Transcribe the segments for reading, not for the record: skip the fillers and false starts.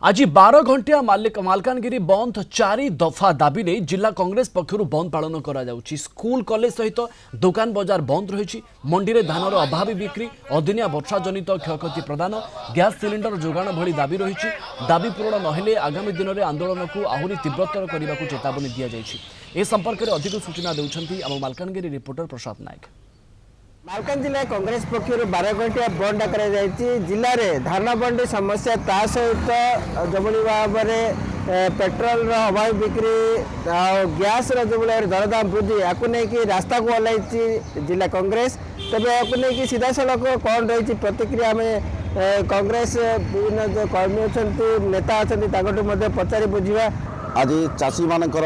आज 12 घंटिया मालकानगिरी बंद 4 दफा दाबी नहीं जिला कांग्रेस पक्षर बंद पालन करा जाउछि। स्कूल कॉलेज सहित दुकान बजार बंद रही। मंडी में धानर अभावी बिक्री, अदिनिया वर्षा जनित क्षयक्षति प्रदान, गैस सिलिंडर जोगाण भली दाबी रही। दाबी पूरण नहेले आगामी दिन में आंदोलन को आहरी तीव्रतर करने को चेतावनी दि जाइछि। ए संपर्क में अधिक सूचना देउछन्ति आम मालकानगिरी रिपोर्टर प्रसाद नायक। मालकान जिला कांग्रेस पक्षर 12 घंटिया बंद जिले में धान बंडी समस्या ता सहित जबली भाव में पेट्रोल अभाव बिक्री गैस जो दरदाम वृद्धि या रास्ता को ओह्लैची जिला कांग्रेस। तेज या सीधा सड़क कौन रही प्रतिक्रिया में कांग्रेस विभिन्न जो कर्मी अच्छा नेता अच्छा पचारि बुझा। आज चाषी मानकर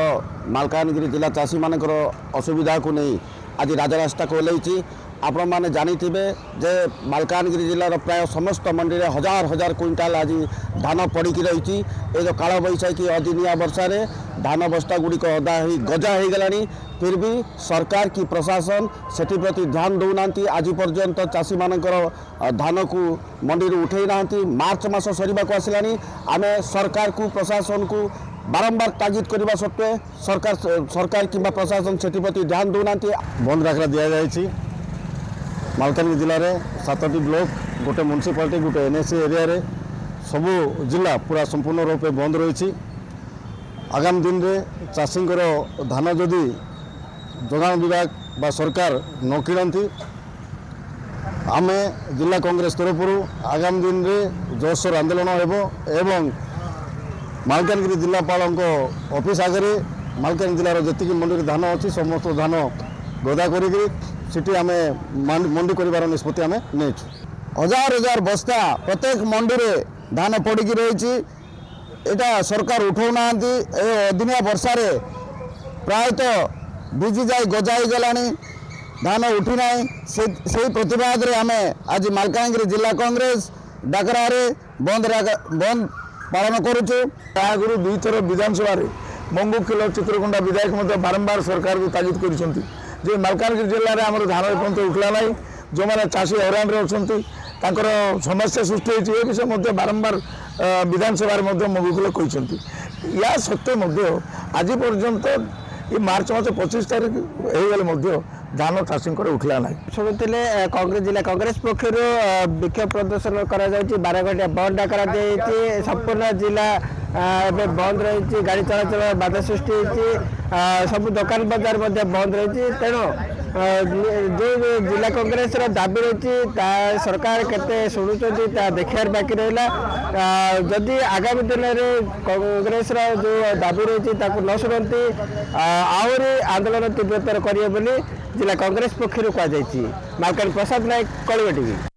मालकानगिरी जिला चाषी मानकर असुविधा को नहीं आज राजरास्ता को ओह्लैची। आपण मैंने जानिथिबे जे मालकानगिरी जिलार प्राय समस्त मंडी में हजार हजार क्विंटाल आज धान पड़ी रही। ये जो काल बैशाखी अदिनिया वर्षा रे धान बस्ता गुड़िक अदा ही गजा हो गलानी, फिर भी सरकार की प्रशासन सेठी प्रति ध्यान दौना। आज पर्यंत चाषी मानकर धान को मंडी उठे ना। मार्च मास सरीबा को आसिलानी। आमे सरकार को प्रशासन को बारंबार तागिद करने सत्वे सरकार कि प्रशासन सेठी प्रति ध्यान दौना। बंद डाकरा दि जाएगी। मालकानगिरी जिले में 7टी ब्लॉक, गोटे म्यूनिसिपालिटी, गोटे एनएसी एरिया रे सबू जिला पूरा संपूर्ण रूप में बंद रही। आगामी दिन में चाषी धान जदि जोगाण विभाग बा सरकार न किणती आमे जिला कांग्रेस तरफ आगामी दिन में जोरसोर आंदोलन एवं मालकानगिरी जिलापाल ऑफिस आगे मालकानगिरी जिलार जी मंडी धान अच्छी समस्त धान गदा करी सिटी आमे मंडी कर निष्पत्ति आमे नेछु। हजार हजार बस्ता प्रत्येक मंडी रे धान पड़ी रही। यहाँ सरकार उठाऊना। अदिनिया वर्षा रे प्रायतः भिजी जाए गजा हो गलानी, धान उठी ना। से प्रतिवाद रे आमे आज मालकानगिरी जिला कांग्रेस डाकरा रे बंद पालन करुचु। आगुरी 2 थर विधानसभा मंगू किलो चित्रकोंडा विधायक बारंबार सरकार को तागिद कर मालकानगिरी जिले में आम धान एपर्यंत उठला ना। जो मैंने चाषी हैरान होकर समस्या सृष्टि होती है विषय बारंबार विधानसभा मगुकुल कहते। या सत्वे आज पर्यंत ये मार्च मास 25 तारीख हो धान चाषी उठला ना। शुणुले कांग्रेस जिला कांग्रेस पक्षर विक्षोभ प्रदर्शन कर 12 घंटा बंद डाकरा दी। संपूर्ण जिला बंद रही। गाड़ी चलाचल बाधा सृष्टि होती। सब दुकान बजार बंद रही। तेणु जो जिला कांग्रेस दाबी रही सरकार केते शुणुंट देखियार बाकी रहा। जदि आगामी दिन में कांग्रेस जो दाबी रही न शुणती आहरी आंदोलन तीव्रतर करेंगे जिला कांग्रेस पक्षर कहुई। मालकान प्रसाद नायक, कलिंग टीवी।